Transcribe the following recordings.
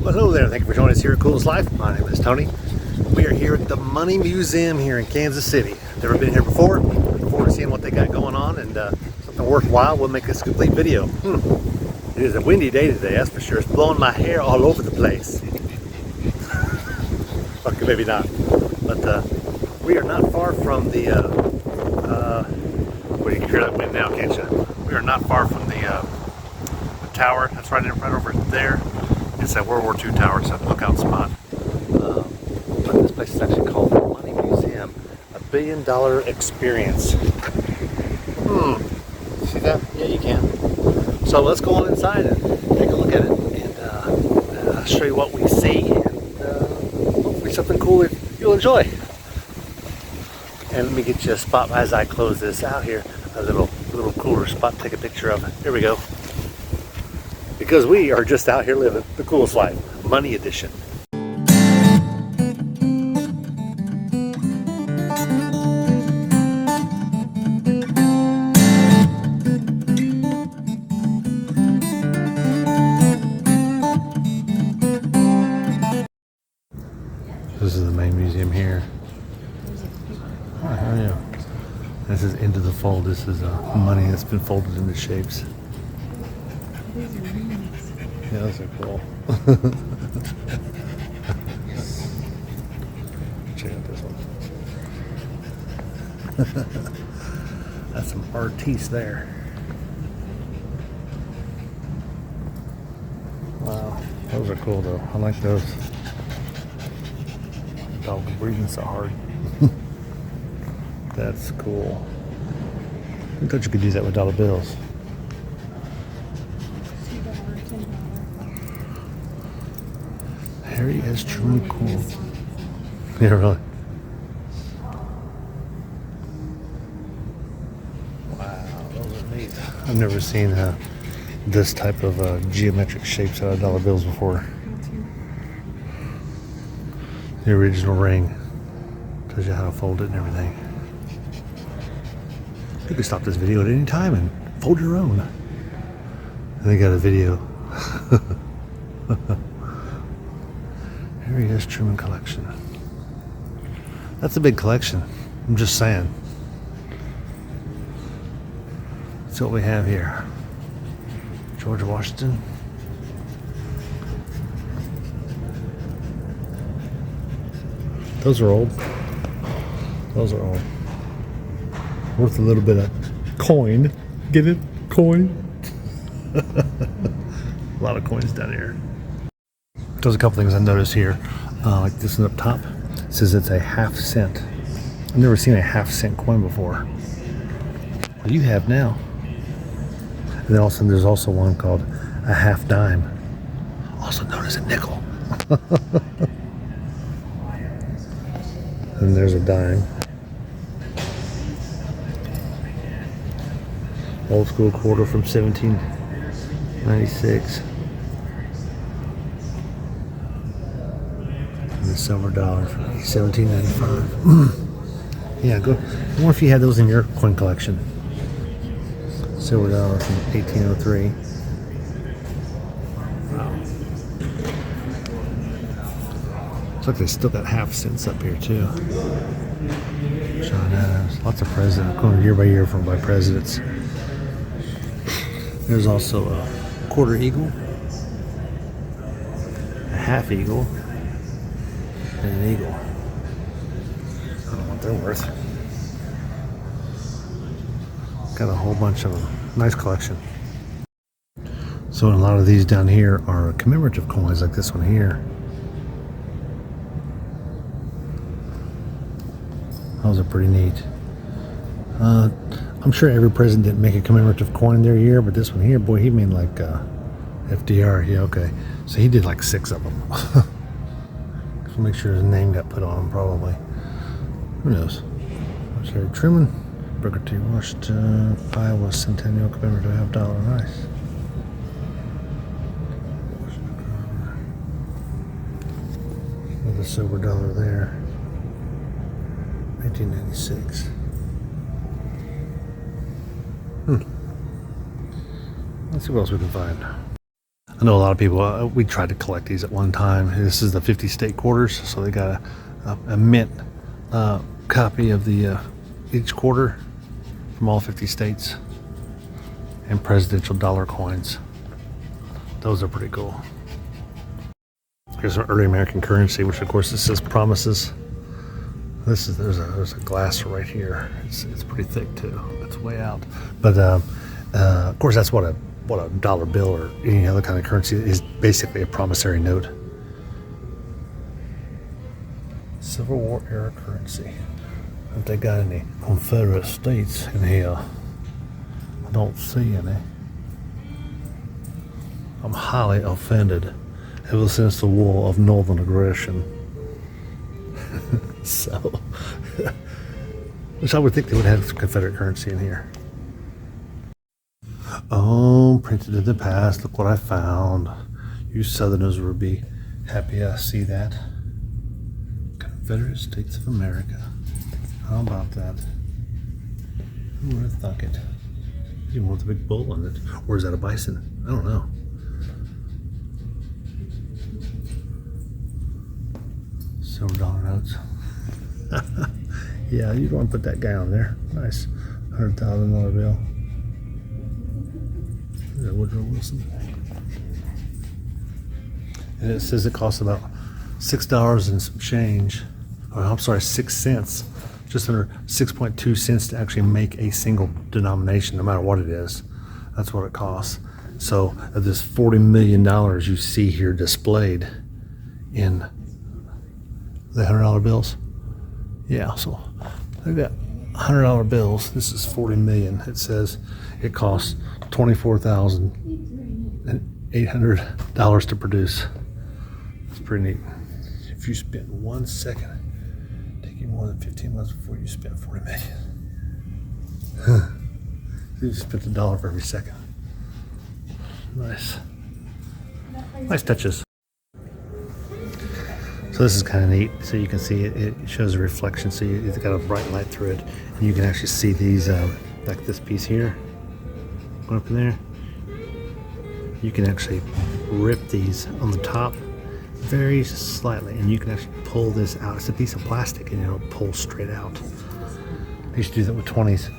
Well, hello there. Thank you for joining us here at Coolest Life. My name is Tony. We are here at the Money Museum here in Kansas City. Never been here before. Looking forward to seeing what they got going on, and something worthwhile. We'll make this a complete video. It is a windy day today, that's for sure. It's blowing my hair all over the place. Okay, maybe not. But we are not far from the, well, you can hear that wind now, can't you? We are not far from the tower. That's right over there. It's that World War II tower. It's a lookout spot. But this place is actually called the Money Museum. $1 billion experience. See that? Yeah, you can. So let's go on inside and take a look at it, and show you what we see, and hopefully something cool that you'll enjoy. And let me get you a spot as I close this out here, a little cooler spot to take a picture of it. Here we go. Because we are just out here living the coolest life, Money Edition. This is the main museum here. Oh, yeah. This is Into the Fold. This is money that's been folded into shapes. Yeah, those are cool. Check out this one. That's some artiste there. Wow, those are cool though. I like those. Dog breathing so hard. That's cool. I thought you could use that with dollar bills. Harry S. Truman cool. Yeah, really. Wow, those are neat. I've never seen this type of geometric shapes out of dollar bills before. The original ring tells you how to fold it and everything. You can stop this video at any time and fold your own. And they got a video. Harry S. Truman collection. That's a big collection. I'm just saying. That's what we have here. George Washington. Those are old. Those are old. Worth a little bit of coin. Get it? Coin? A lot of coins down here. There's a couple things I noticed here. Like this one up top. It says it's a ½ cent. I've never seen a ½ cent coin before. Well, you have now. And then also there's also one called a ½ dime. Also known as a nickel. And there's a dime. Old school quarter from 1796. And the silver dollar from 1795. Yeah, go. I wonder if you had those in your coin collection. Silver dollar from 1803. Wow. Looks like they still got ½ cents up here too. John Adams. Lots of presidents going year by year by presidents. There's also a quarter eagle, a half eagle, and an eagle. I don't know what they're worth. Got a whole bunch of them. Nice collection. So a lot of these down here are commemorative coins, like this one here. Those are pretty neat. I'm sure every president didn't make a commemorative coin in their year, but this one here, boy, he made like FDR. Yeah, okay. So he did like 6 of them. So make sure his name got put on them, probably. Who knows? There's Harry Truman, Booker T. Washington, Iowa Centennial commemorative $50. Nice. With the silver dollar there. 1996. Let's see what else we can find. I know a lot of people, we tried to collect these at one time. This is the 50 state quarters, so they got a mint copy of the each quarter from all 50 states, and presidential dollar coins. Those are pretty cool. Here's some early American currency, which of course it says promises. There's a glass right here. It's pretty thick too. It's way out. But of course that's what a dollar bill or any other kind of currency is, basically a promissory note. Civil War era currency. If they got any Confederate States in here, I don't see any. I'm highly offended ever since the War of Northern Aggression. So, which I would think they would have some Confederate currency in here. Oh, printed in the past. Look what I found. You Southerners would be happy I see that. Confederate States of America. How about that? Who would have thunk it? Even with a big bull on it. Or is that a bison? I don't know. Silver dollar notes. Yeah, you don't want to put that guy on there. Nice. $100,000 bill. Is that Woodrow Wilson? And it says it costs about $6 and some change. Oh, I'm sorry, 6 cents. Just under 6.2 cents to actually make a single denomination, no matter what it is. That's what it costs. So of this $40 million you see here displayed in the $100 bills. Yeah, so they've got $100 bills. This is 40 million. It says it costs $24,800 to produce. It's pretty neat. If you spend 1 second, taking more than 15 months before you spend 40 million. You spent $1 for every second. Nice. Nice touches. So this is kind of neat. So you can see it shows a reflection. So it's got a bright light through it, and you can actually see these, like this piece here, going up in there. You can actually rip these on the top very slightly, and you can actually pull this out. It's a piece of plastic, and it'll pull straight out. I used to do that with 20s.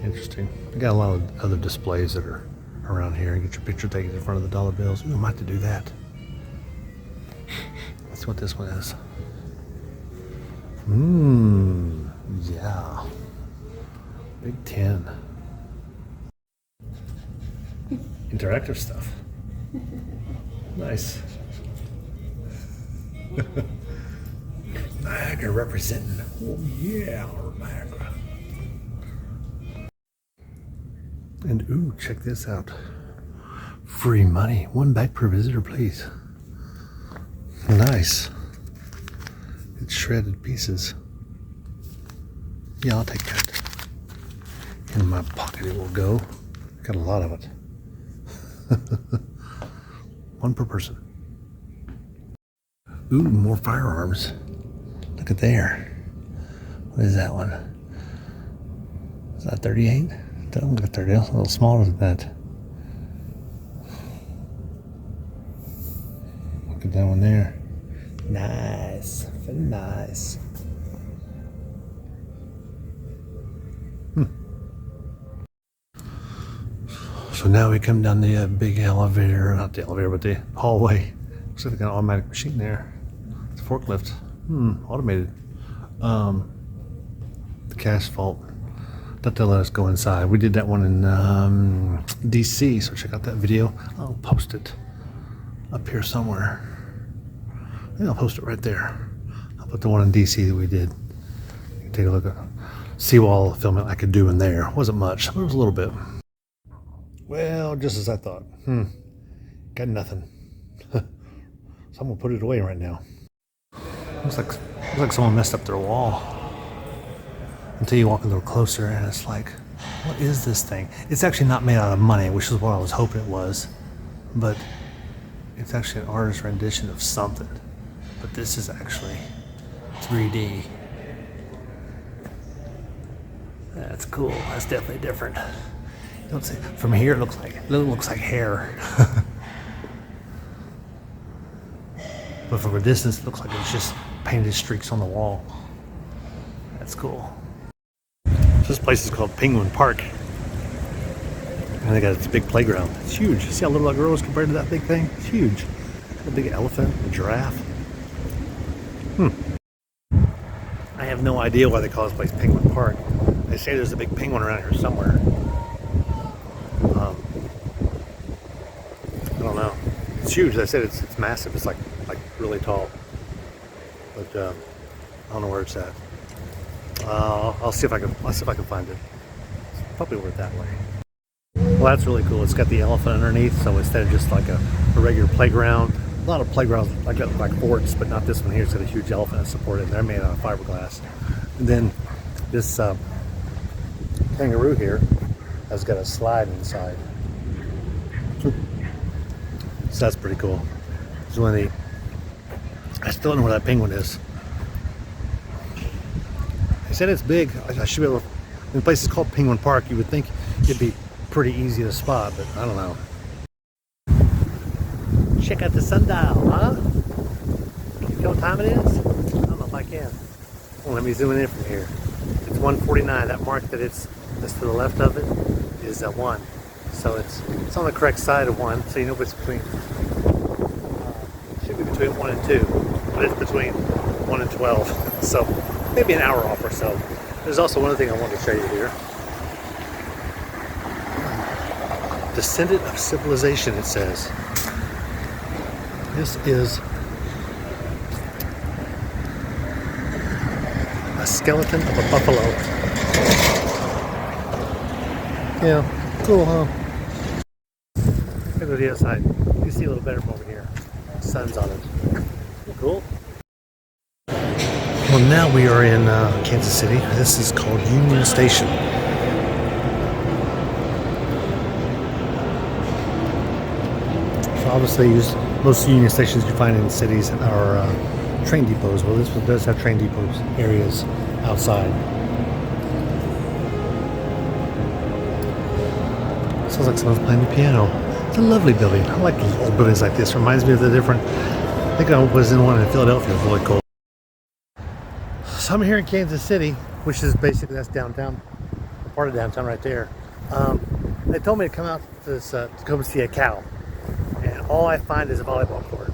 Interesting. I got a lot of other displays that are around here. Get your picture taken in front of the dollar bills. Ooh, I might have to do that. Let's see what this one is. Yeah. Big 10. Interactive stuff. Nice. Niagara representing. Oh yeah, Niagara. And ooh, check this out. Free money. 1 bag per visitor, please. Nice. It's shredded pieces. Yeah, I'll take that. In my pocket it will go. Got a lot of it. 1 per person. Ooh, more firearms. Look at there. What is that one? Is that 38? Doesn't look at 30. It's a little smaller than that. Look at that one there. Nice. Very nice. So now we come down the big elevator, not the elevator, but the hallway. Looks like an automatic machine there. It's a forklift. Automated. The cash vault. That they'll let us go inside. We did that one in DC, so check out that video. I'll post it up here somewhere. I think I'll post it right there. I'll put the one in DC that we did. You can take a look at see all the filming I could do in there. It wasn't much, but it was a little bit. Well, just as I thought. Got nothing. So I'm gonna put it away right now. Looks like someone messed up their wall. Until you walk a little closer and it's like, what is this thing? It's actually not made out of money, which is what I was hoping it was. But it's actually an artist's rendition of something. But this is actually 3D. That's cool. That's definitely different. Don't see. From here, it looks like hair. But from a distance, it looks like it's just painted streaks on the wall. That's cool. This place is called Penguin Park. And they got this big playground. It's huge. See how little that girl is compared to that big thing? It's huge. A big elephant, a giraffe. I have no idea why they call this place Penguin Park. They say there's a big penguin around here somewhere. I don't know. It's huge. They said it's massive. It's like really tall. But I don't know where it's at. I'll see if I can find it. It's probably worth that way. Well, that's really cool. It's got the elephant underneath, so instead of just like a regular playground, a lot of playgrounds like forts, but not this one here. It's got a huge elephant that's supported, and they're made out of fiberglass. And then this kangaroo here has got a slide inside. So that's pretty cool. It's one of the. I still don't know where that penguin is. They said it's big. I should be able to. The place is called Penguin Park. You would think it'd be pretty easy to spot, but I don't know. Check out the sundial, huh? Can you tell what time it is? I don't know if I can. Well, let me zoom in from here. It's 1:49. That mark that's to the left of it is 1. So it's on the correct side of 1. So you know it's between. Should be between 1 and 2, but it's between 1 and 12. So maybe an hour off or so. There's also one other thing I wanted to show you here. Descendant of civilization, it says. This is a skeleton of a buffalo. Yeah, cool, huh? Let's go to the other side. You see a little better from over here. The sun's on it. Cool. Well, now we are in Kansas City. This is called Union Station. So obviously, most Union stations you find in cities are train depots. Well, this one does have train depots areas outside. Sounds like someone's playing the piano. It's a lovely building. I like old buildings like this. Reminds me of the different. I think I was in one in Philadelphia. It was really cool. So I'm here in Kansas City, which is basically that's downtown, part of downtown right there. They told me to come out to come see a cow, and all I find is a volleyball court.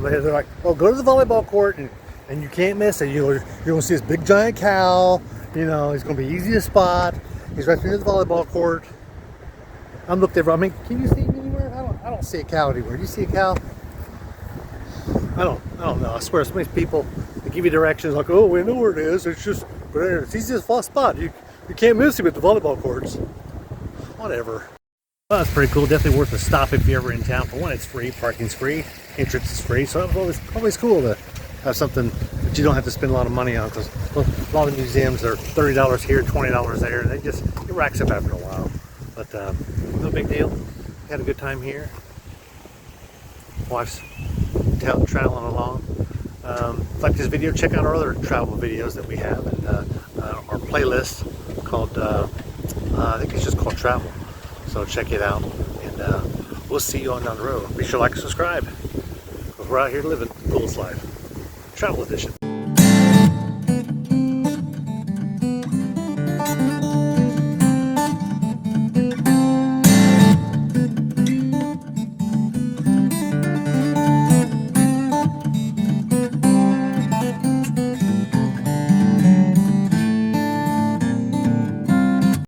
They're like, "Oh, go to the volleyball court, and you can't miss it. You're gonna see this big giant cow. You know, he's gonna be easy to spot. He's right near the volleyball court." I'm looked over. I mean, can you see him anywhere? I don't see a cow anywhere. Do you see a cow? I don't know. I swear, some of these people, they give you directions like, "Oh, we know where it is. It's just there. It's easy to spot. You can't miss him at the volleyball courts." Whatever. Well, that's pretty cool. Definitely worth a stop if you're ever in town. For one, it's free. Parking's free. Entrance is free. So it's always cool to have something that you don't have to spend a lot of money on. Because a lot of museums are $30 here, $20 there. And it racks up after a while. But no big deal. Had a good time here. Watched traveling along. If you like this video, check out our other travel videos that we have, and our playlist called I think it's just called Travel. So check it out, and we'll see you on down the road. Be sure to like and subscribe, because we're out here living the coolest life. Travel edition.